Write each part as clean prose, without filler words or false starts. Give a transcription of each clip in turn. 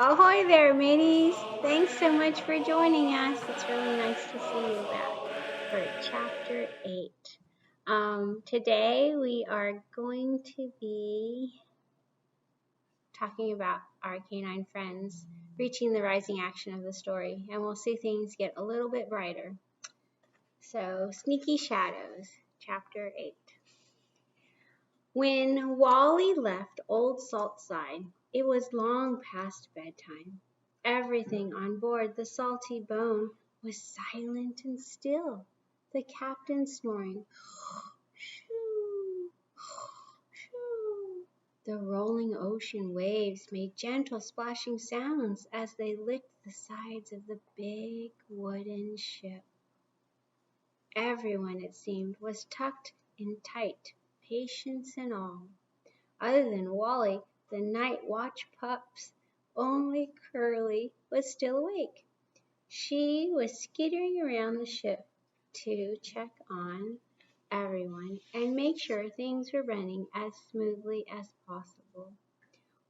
Ahoy there, mateys! Thanks so much for joining us. It's really nice to see you back for chapter 8. Today we are going to be talking about our canine friends reaching the rising action of the story, and we'll see things get a little bit brighter. So, Sneaky Shadows, chapter 8. When Wally left Old Salt's side, it was long past bedtime. Everything on board the Salty Bone was silent and still. The captain snoring. Shoo, shoo. The rolling ocean waves made gentle splashing sounds as they licked the sides of the big wooden ship. Everyone, it seemed, was tucked in tight, patience and all. Other than Wally, the night watch pups, only Curly was still awake. She was skittering around the ship to check on everyone and make sure things were running as smoothly as possible.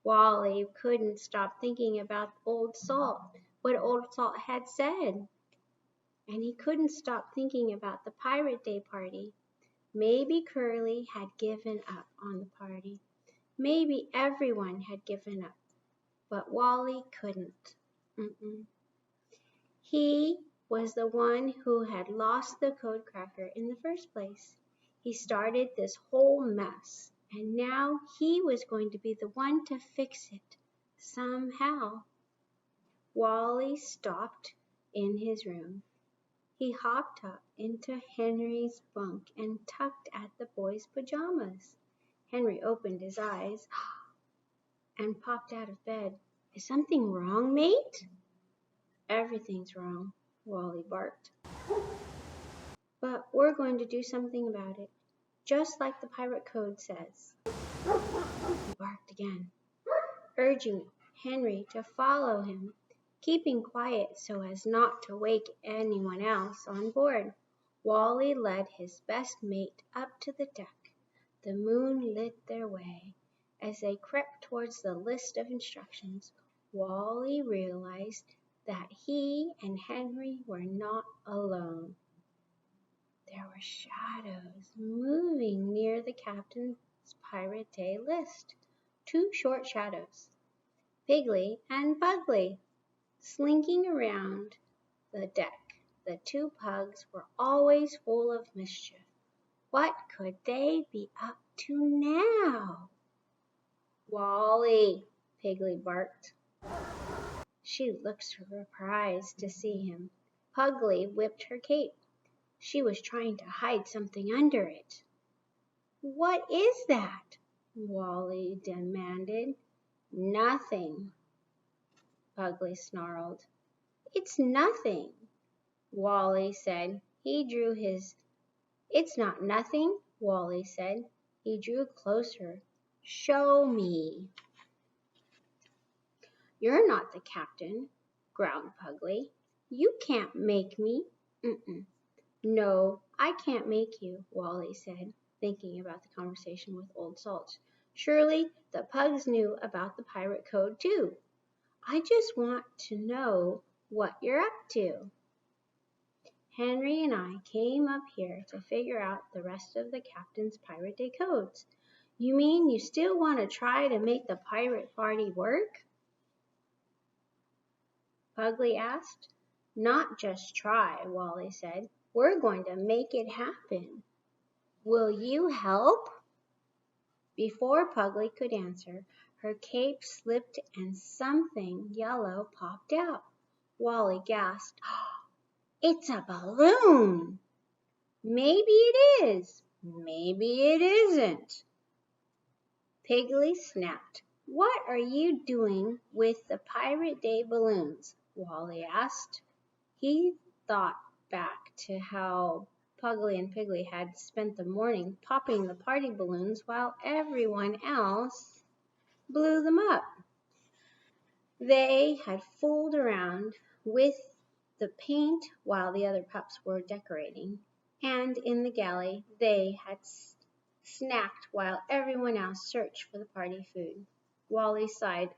Wally couldn't stop thinking about Old Salt, what Old Salt had said. And he couldn't stop thinking about the Pirate Day party. Maybe Curly had given up on the party. Maybe everyone had given up, but Wally couldn't. He was the one who had lost the code cracker in the first place. He started this whole mess, and now he was going to be the one to fix it, somehow. Wally stopped in his room. He hopped up into Henry's bunk and tugged at the boy's pajamas. Henry opened his eyes and popped out of bed. Is something wrong, mate? Everything's wrong, Wally barked. But we're going to do something about it, just like the pirate code says. He barked again, urging Henry to follow him, keeping quiet so as not to wake anyone else on board. Wally led his best mate up to the deck. The moon lit their way. As they crept towards the list of instructions, Wally realized that he and Henry were not alone. There were shadows moving near the captain's Pirate Day list. 2 short shadows, Piggly and Pugly, slinking around the deck. The 2 pugs were always full of mischief. What could they be up to now? Wally, Piggly barked. She looked surprised to see him. Pugly whipped her cape. She was trying to hide something under it. What is that? Wally demanded. Nothing, Pugly snarled. It's nothing, Wally said. It's not nothing, Wally said. He drew closer. Show me. You're not the captain, growled Pugly. You can't make me. No, I can't make you, Wally said, thinking about the conversation with Old Salt. Surely the pugs knew about the pirate code too. I just want to know what you're up to. Henry and I came up here to figure out the rest of the captain's Pirate Day codes. You mean you still want to try to make the pirate party work? Pugly asked. Not just try, Wally said. We're going to make it happen. Will you help? Before Pugly could answer, her cape slipped and something yellow popped out. Wally gasped. It's a balloon! Maybe it is. Maybe it isn't. Piggly snapped. What are you doing with the Pirate Day balloons? Wally asked. He thought back to how Pugly and Piggly had spent the morning popping the party balloons while everyone else blew them up. They had fooled around with the paint while the other pups were decorating, and in the galley they had snacked while everyone else searched for the party food. Wally sighed.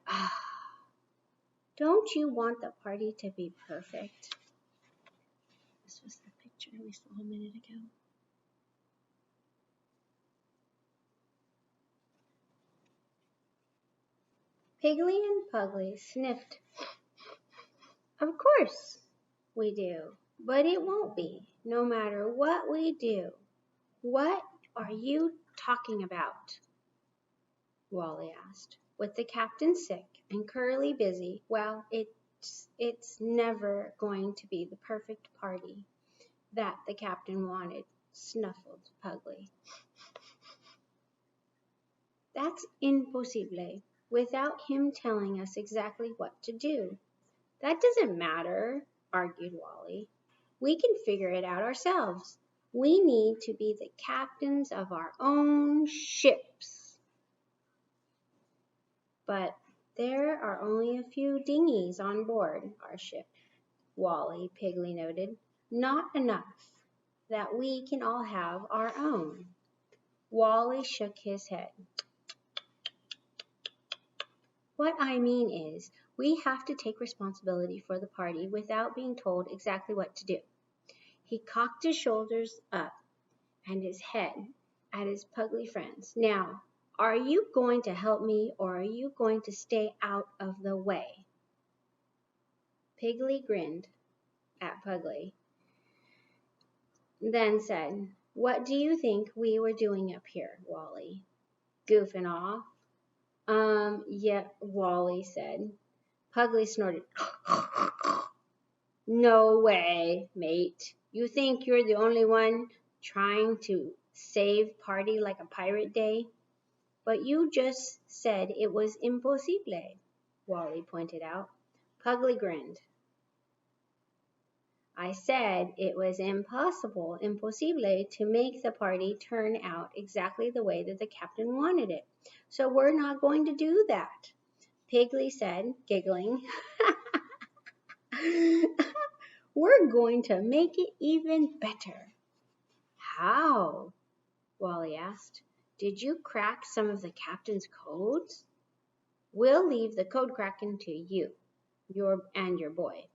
Don't you want the party to be perfect? This was the picture we saw a minute ago. Piggly and Pugly sniffed. Of course we do, but it won't be, no matter what we do. What are you talking about? Wally asked. With the captain sick and Curly busy, well, it's never going to be the perfect party that the captain wanted, snuffled Pugly. That's impossible, without him telling us exactly what to do. That doesn't matter, argued Wally. We can figure it out ourselves. We need to be the captains of our own ships. But there are only a few dinghies on board our ship, Wally Piggly noted. Not enough that we can all have our own. Wally shook his head. What I mean is, we have to take responsibility for the party without being told exactly what to do. He cocked his shoulders up and his head at his Pugly friends. Now, are you going to help me or are you going to stay out of the way? Piggly grinned at Pugly, then said, What do you think we were doing up here, Wally? Goofing off. Yeah, Wally said. Pugly snorted. No way, mate. You think you're the only one trying to save party like a pirate day? But you just said it was impossible, Wally pointed out. Pugly grinned. I said it was impossible to make the party turn out exactly the way that the captain wanted it. So we're not going to do that, Piggly said, giggling. We're going to make it even better. How? Wally asked. Did you crack some of the captain's codes? We'll leave the code cracking to you, your boy,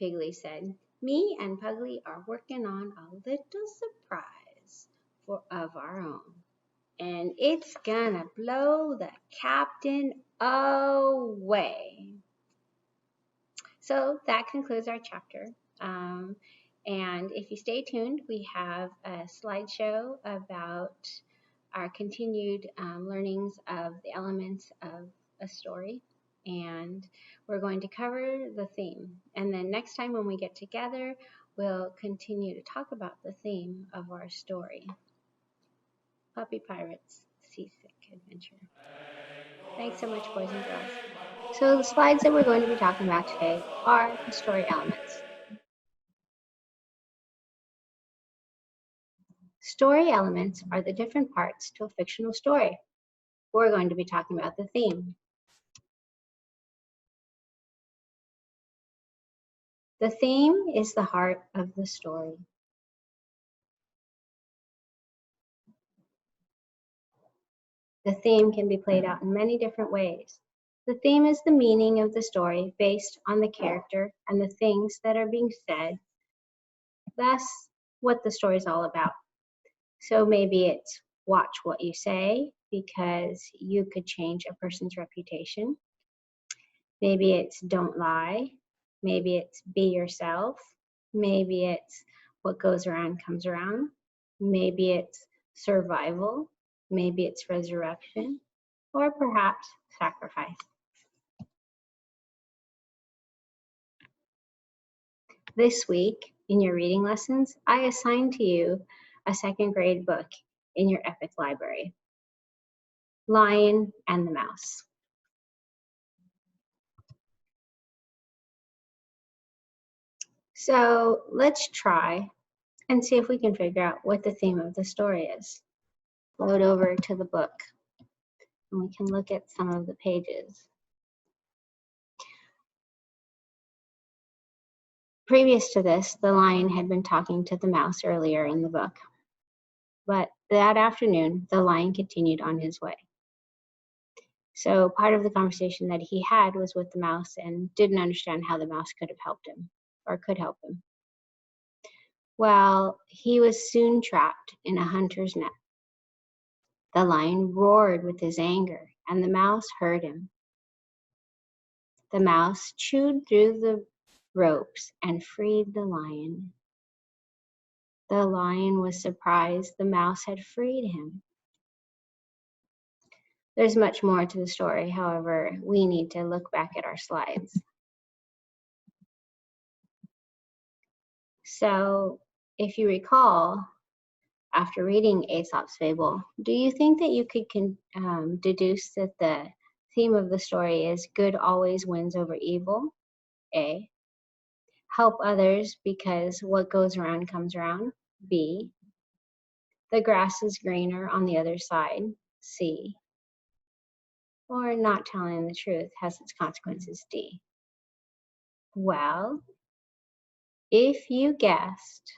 Piggly said. Me and Pugly are working on a little surprise of our own. And it's gonna blow the captain away. So that concludes our chapter. And if you stay tuned, we have a slideshow about our continued learnings of the elements of a story. And we're going to cover the theme. And then next time when we get together, we'll continue to talk about the theme of our story. Puppy Pirates Seasick Adventure. Thanks so much, boys and girls. So the slides that we're going to be talking about today are the story elements. Story elements are the different parts to a fictional story. We're going to be talking about the theme. The theme is the heart of the story. The theme can be played out in many different ways. The theme is the meaning of the story based on the character and the things that are being said. That's what the story is all about. So maybe it's watch what you say because you could change a person's reputation. Maybe it's don't lie. Maybe it's be yourself. Maybe it's what goes around comes around. Maybe it's survival. Maybe it's resurrection, or perhaps sacrifice. This week, in your reading lessons, I assigned to you a second grade book in your epic library, Lion and the Mouse. So let's try and see if we can figure out what the theme of the story is. Load over to the book and we can look at some of the pages. Previous to this, the lion had been talking to the mouse earlier in the book. But that afternoon, the lion continued on his way. So part of the conversation that he had was with the mouse and didn't understand how the mouse could have helped him or could help him. Well, he was soon trapped in a hunter's net. The lion roared with his anger, and the mouse heard him. The mouse chewed through the ropes and freed the lion. The lion was surprised the mouse had freed him. There's much more to the story, however, we need to look back at our slides. So, if you recall, after reading Aesop's fable, do you think that you could deduce that the theme of the story is good always wins over evil? A. Help others because what goes around comes around. B. The grass is greener on the other side. C. Or not telling the truth has its consequences. D. Well, if you guessed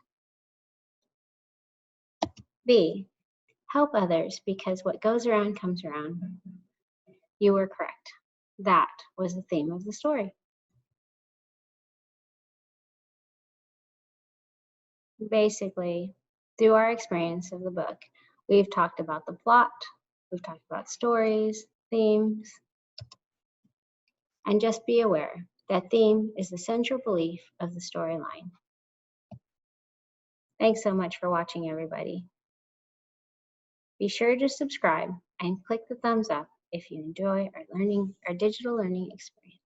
B, help others because what goes around comes around, you were correct. That was the theme of the story. Basically, through our experience of the book, we've talked about the plot, we've talked about stories, themes, and just be aware that theme is the central belief of the storyline. Thanks so much for watching, everybody. Be sure to subscribe and click the thumbs up if you enjoy our digital learning experience.